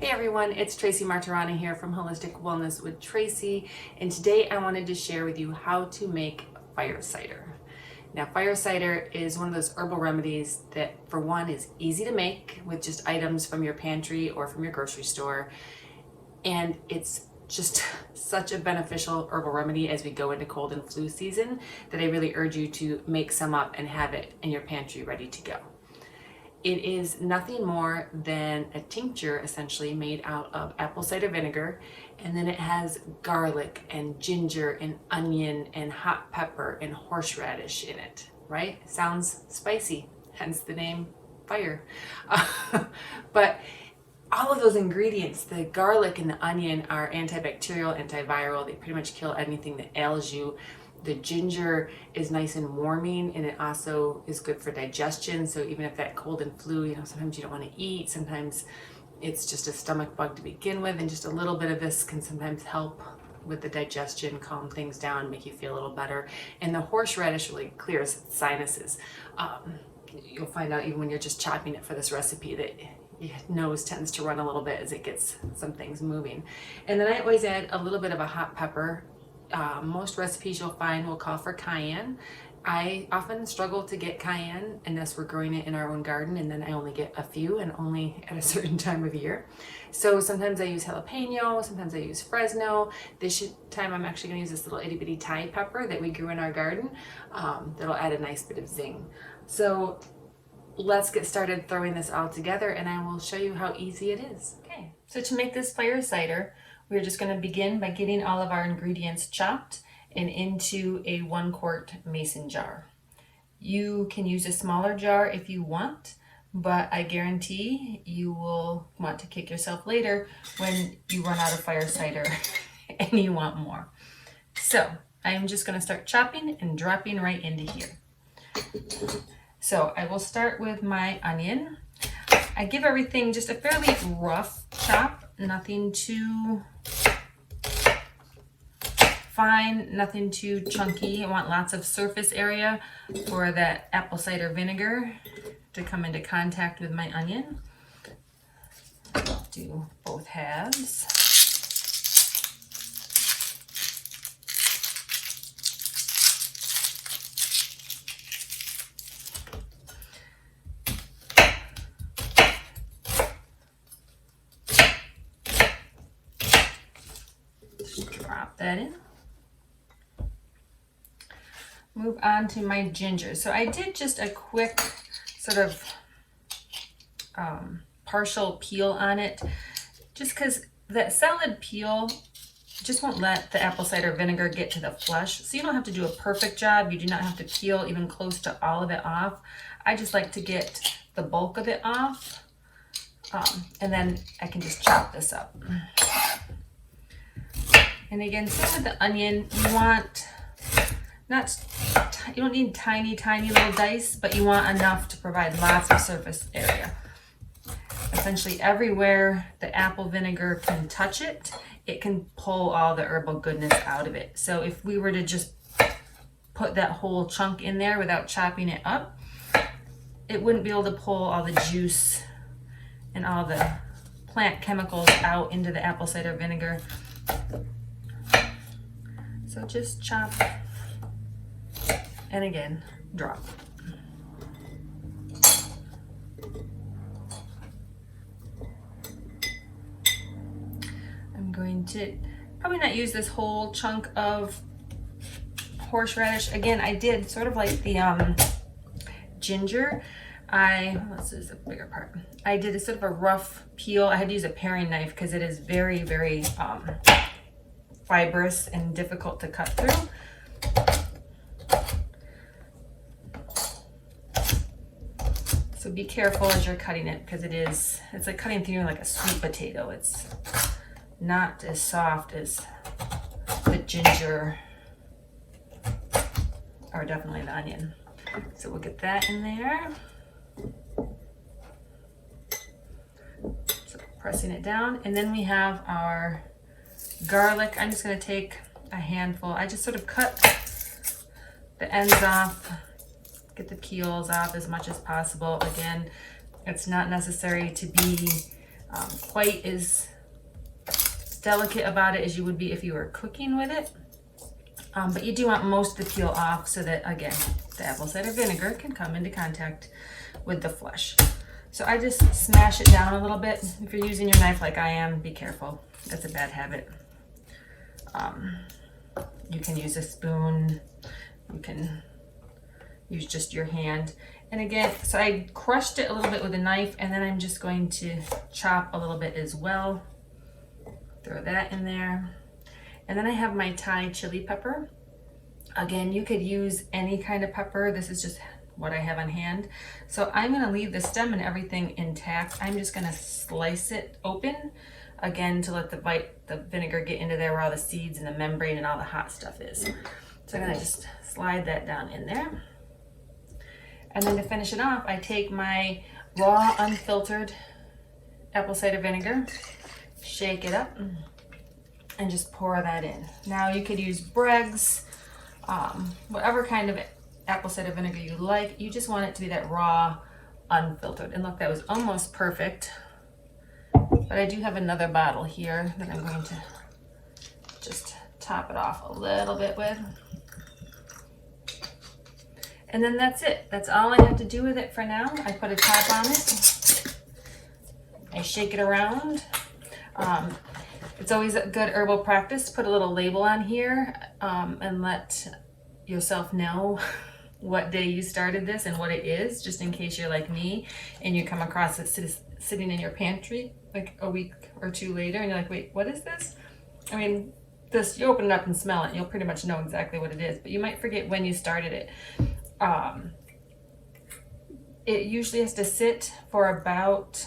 Hey everyone, it's Tracy Martirana here from Holistic Wellness with Tracy, and today I wanted to share with you how to make fire cider. Now, fire cider is one of those herbal remedies that, for one, is easy to make with just items from your pantry or from your grocery store, and it's just such a beneficial herbal remedy as we go into cold and flu season that I really urge you to make some up and have it in your pantry ready to go. It is nothing more than a tincture essentially made out of apple cider vinegar, and then it has garlic and ginger and onion and hot pepper and horseradish in it, right? Sounds spicy, hence the name fire. But all of those ingredients, the garlic and the onion, are antibacterial, antiviral. They pretty much kill anything that ails you. The ginger is nice and warming, and it also is good for digestion. So even if that cold and flu, sometimes you don't want to eat, sometimes it's just a stomach bug to begin with, and just a little bit of this can sometimes help with the digestion, calm things down, make you feel a little better. And the horseradish really clears sinuses. You'll find out even when you're just chopping it for this recipe that your nose tends to run a little bit as it gets some things moving. And then I always add a little bit of a hot pepper. Most recipes you'll find will call for cayenne. I often struggle to get cayenne unless we're growing it in our own garden, and then I only get a few and only at a certain time of year. So sometimes I use jalapeno, sometimes I use Fresno. This time I'm actually going to use this little itty bitty Thai pepper that we grew in our garden. That'll add a nice bit of zing. So let's get started throwing this all together, and I will show you how easy it is. Okay, so to make this fire cider, we're just going to begin by getting all of our ingredients chopped and into a 1 quart mason jar. You can use a smaller jar if you want, but I guarantee you will want to kick yourself later when you run out of fire cider and you want more. So I'm just going to start chopping and dropping right into here. So I will start with my onion. I give everything just a fairly rough chop, nothing too fine, nothing too chunky. I want lots of surface area for that apple cider vinegar to come into contact with my onion. I'll do both halves. Just drop that in. Move on to my ginger. So I did just a quick sort of partial peel on it, just because that solid peel just won't let the apple cider vinegar get to the flesh. So you don't have to do a perfect job. You do not have to peel even close to all of it off. I just like to get the bulk of it off, and then I can just chop this up. And again, same with the onion. You want you don't need tiny little dice, but you want enough to provide lots of surface area. Essentially everywhere the apple vinegar can touch it, it can pull all the herbal goodness out of it. So if we were to just put that whole chunk in there without chopping it up, it wouldn't be able to pull all the juice and all the plant chemicals out into the apple cider vinegar. So just chop, and again, drop. I'm going to probably not use this whole chunk of horseradish. Again, I did sort of like the ginger. Let's do this a bigger part. I did a sort of a rough peel. I had to use a paring knife because it is very, very fibrous and difficult to cut through. So be careful as you're cutting it, because it's like cutting through like a sweet potato. It's not as soft as the ginger, or definitely the onion. So we'll get that in there. So pressing it down, and then we have our garlic. I'm just going to take a handful. I just sort of cut the ends off, get the peels off as much as possible. Again, it's not necessary to be quite as delicate about it as you would be if you were cooking with it. But you do want most of the peel off so that, again, the apple cider vinegar can come into contact with the flesh. So I just smash it down a little bit. If you're using your knife like I am, be careful. That's a bad habit. You can use a spoon. You can use just your hand. And again, so I crushed it a little bit with a knife, and then I'm just going to chop a little bit as well. Throw that in there. And then I have my Thai chili pepper. Again, you could use any kind of pepper. This is just what I have on hand. So I'm gonna leave the stem and everything intact. I'm just gonna slice it open, again, to let the vinegar get into there where all the seeds and the membrane and all the hot stuff is. So I'm gonna just slide that down in there. And then to finish it off, I take my raw, unfiltered apple cider vinegar, shake it up, and just pour that in. Now you could use Bregg's, whatever kind of apple cider vinegar you like. You just want it to be that raw, unfiltered. And look, that was almost perfect. But I do have another bottle here that I'm going to just top it off a little bit with. And then that's it. That's all I have to do with it for now. I put a top on it. I shake it around. It's always a good herbal practice to put a little label on here and let yourself know what day you started this and what it is, just in case you're like me and you come across it sitting in your pantry like a week or two later and you're like, wait, what is this? I mean, you open it up and smell it, you'll pretty much know exactly what it is, but you might forget when you started it. It usually has to sit for about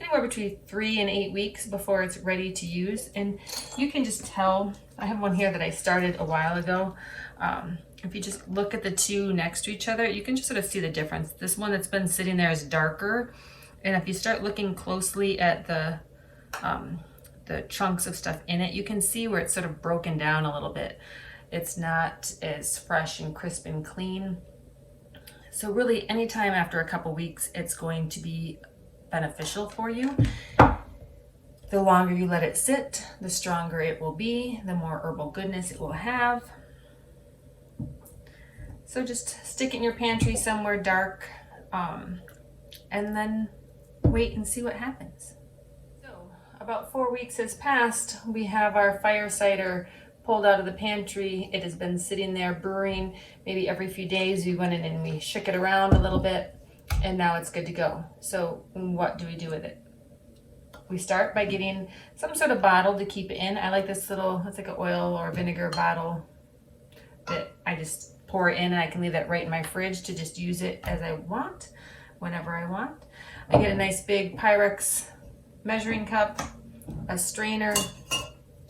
anywhere between 3 and 8 weeks before it's ready to use. And you can just tell, I have one here that I started a while ago. If you just look at the two next to each other, you can just sort of see the difference. This one that's been sitting there is darker. And if you start looking closely at the chunks of stuff in it, you can see where it's sort of broken down a little bit. It's not as fresh and crisp and clean. So really, anytime after a couple weeks, it's going to be beneficial for you. The longer you let it sit, the stronger it will be, the more herbal goodness it will have. So just stick it in your pantry somewhere dark, and then wait and see what happens. So about 4 weeks has passed. We have our fire cider pulled out of the pantry. It has been sitting there brewing. Maybe every few days we went in and we shook it around a little bit, and now it's good to go. So what do we do with it? We start by getting some sort of bottle to keep it in. I like this little, it's like an oil or vinegar bottle that I just pour it in, and I can leave that right in my fridge to just use it as I want, whenever I want. I get a nice big Pyrex measuring cup, a strainer,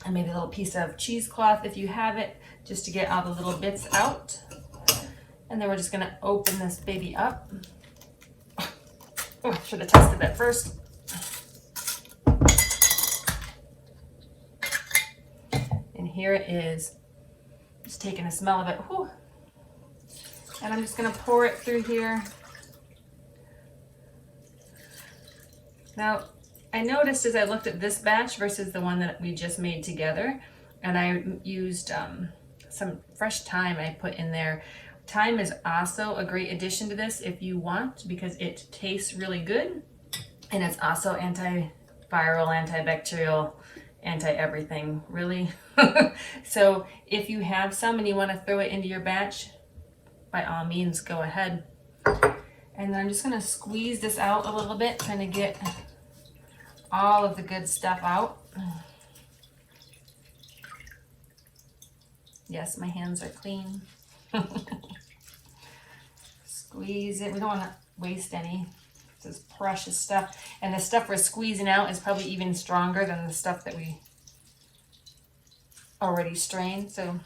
and maybe a little piece of cheesecloth if you have it, just to get all the little bits out. And then we're just gonna open this baby up. Oh, should have tested that first. And here it is. Just taking a smell of it. Whew. And I'm just gonna pour it through here. Now, I noticed as I looked at this batch versus the one that we just made together, and I used some fresh thyme I put in there. Thyme is also a great addition to this if you want, because it tastes really good, and it's also antiviral, antibacterial, anti-everything, really. So if you have some and you want to throw it into your batch, by all means, go ahead. And then I'm just going to squeeze this out a little bit, trying to get all of the good stuff out. Yes, my hands are clean. Squeeze it. We don't want to waste any. This is precious stuff. And the stuff we're squeezing out is probably even stronger than the stuff that we already strained. So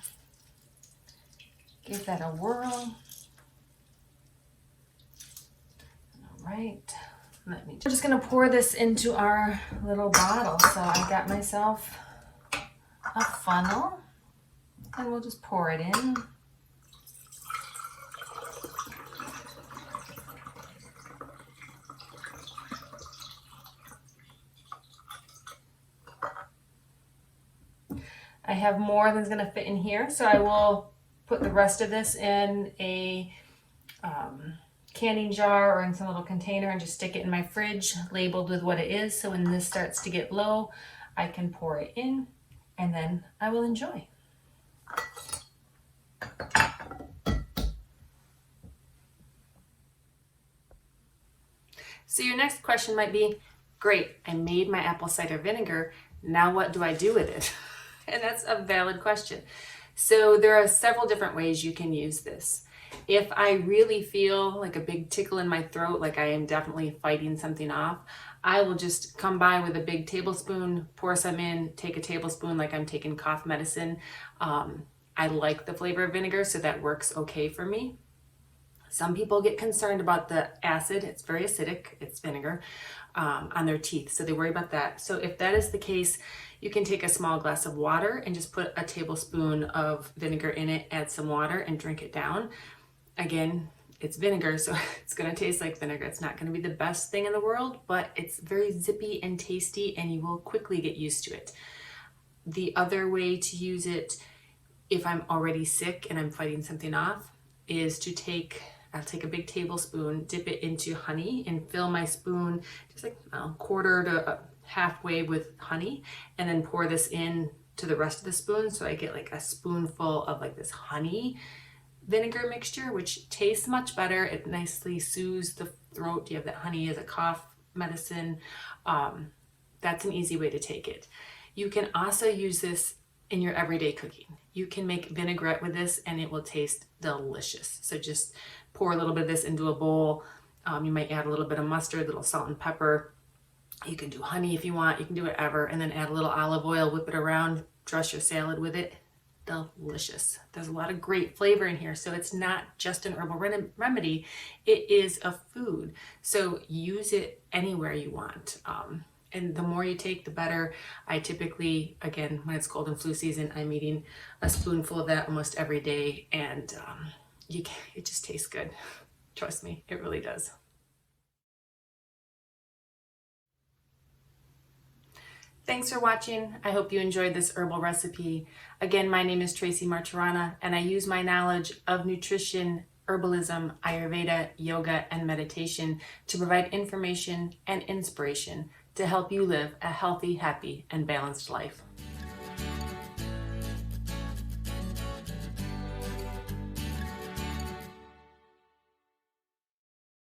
give that a whirl. All right. We're just going to pour this into our little bottle. So I got myself a funnel, and we'll just pour it in. I have more than's gonna fit in here, so I will put the rest of this in a canning jar or in some little container and just stick it in my fridge labeled with what it is, so when this starts to get low I can pour it in and then I will enjoy. So your next question might be, great, I made my apple cider vinegar, now what do I do with it? And that's a valid question. So there are several different ways you can use this. If I really feel like a big tickle in my throat, like I am definitely fighting something off, I will just come by with a big tablespoon, pour some in, take a tablespoon like I'm taking cough medicine. I like the flavor of vinegar, so that works okay for me. Some people get concerned about the acid, it's very acidic, it's vinegar, on their teeth, so they worry about that. So if that is the case, you can take a small glass of water and just put a tablespoon of vinegar in it, add some water and drink it down. Again, it's vinegar, so it's gonna taste like vinegar. It's not gonna be the best thing in the world, but it's very zippy and tasty and you will quickly get used to it. The other way to use it, if I'm already sick and I'm fighting something off, is to I'll take a big tablespoon, dip it into honey and fill my spoon just like a quarter to halfway with honey, and then pour this in to the rest of the spoon. So I get like a spoonful of like this honey vinegar mixture, which tastes much better. It nicely soothes the throat. You have that honey as a cough medicine. That's an easy way to take it. You can also use this in your everyday cooking. You can make vinaigrette with this and it will taste delicious. So just pour a little bit of this into a bowl. You might add a little bit of mustard, a little salt and pepper. You can do honey if you want, you can do whatever, and then add a little olive oil, whip it around, dress your salad with it. Delicious. There's a lot of great flavor in here, so it's not just an herbal remedy, it is a food. So use it anywhere you want. And the more you take, the better. I typically, again, when it's cold and flu season, I'm eating a spoonful of that almost every day, and it just tastes good. Trust me, it really does. Thanks for watching. I hope you enjoyed this herbal recipe. Again, my name is Tracy Martirana, and I use my knowledge of nutrition, herbalism, ayurveda, yoga, and meditation to provide information and inspiration to help you live a healthy, happy, and balanced life.